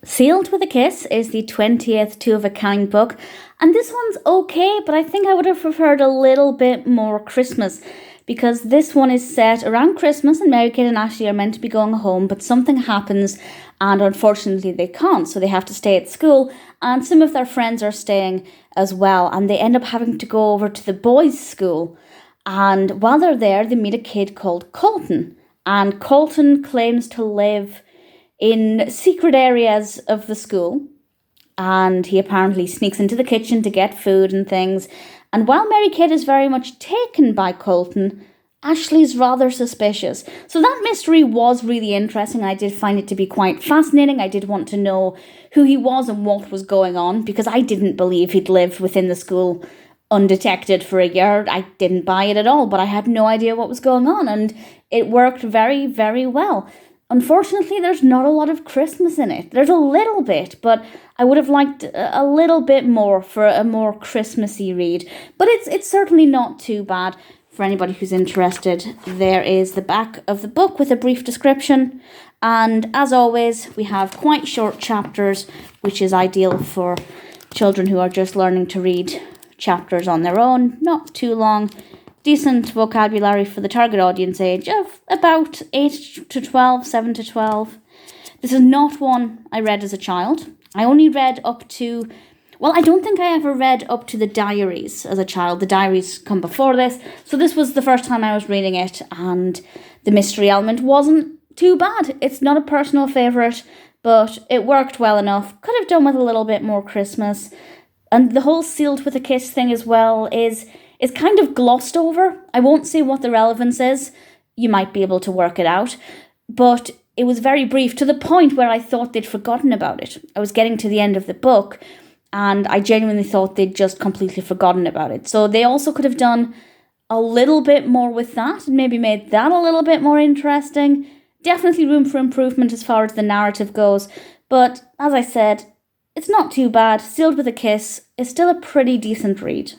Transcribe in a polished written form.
Sealed with a Kiss is the 20th two-of-a-kind book, and this one's okay, but I think I would have preferred a little bit more Christmas, because this one is set around Christmas and Mary-Kate and Ashley are meant to be going home, but something happens and unfortunately they can't, so they have to stay at school, and some of their friends are staying as well, and they end up having to go over to the boys' school, and while they're there, they meet a kid called Colton, and Colton claims to live in secret areas of the school, and he apparently sneaks into the kitchen to get food and things. And while Mary-Kate is very much taken by Colton, Ashley's rather suspicious. So that mystery was really interesting. I did find it to be quite fascinating. I did want to know who he was and what was going on, because I didn't believe he'd lived within the school undetected for a year. I didn't buy it at all, but I had no idea what was going on, and it worked very, very well. Unfortunately, there's not a lot of Christmas in it. There's a little bit, but I would have liked a little bit more for a more Christmassy read. But it's certainly not too bad for anybody who's interested. There is the back of the book with a brief description. And as always, we have quite short chapters, which is ideal for children who are just learning to read chapters on their own. Not too long. Decent vocabulary for the target audience age of about 8 to 12, 7 to 12. This is not one I read as a child. I only read up to, well, I don't think I ever read up to the diaries as a child. The diaries come before this. So this was the first time I was reading it, and the mystery element wasn't too bad. It's not a personal favourite, but it worked well enough. Could have done with a little bit more Christmas. And the whole sealed with a kiss thing as well is kind of glossed over. I won't say what the relevance is. You might be able to work it out. But it was very brief, to the point where I thought they'd forgotten about it. I was getting to the end of the book, and I genuinely thought they'd just completely forgotten about it. So they also could have done a little bit more with that, and maybe made that a little bit more interesting. Definitely room for improvement as far as the narrative goes. But as I said, it's not too bad. Sealed with a Kiss is still a pretty decent read.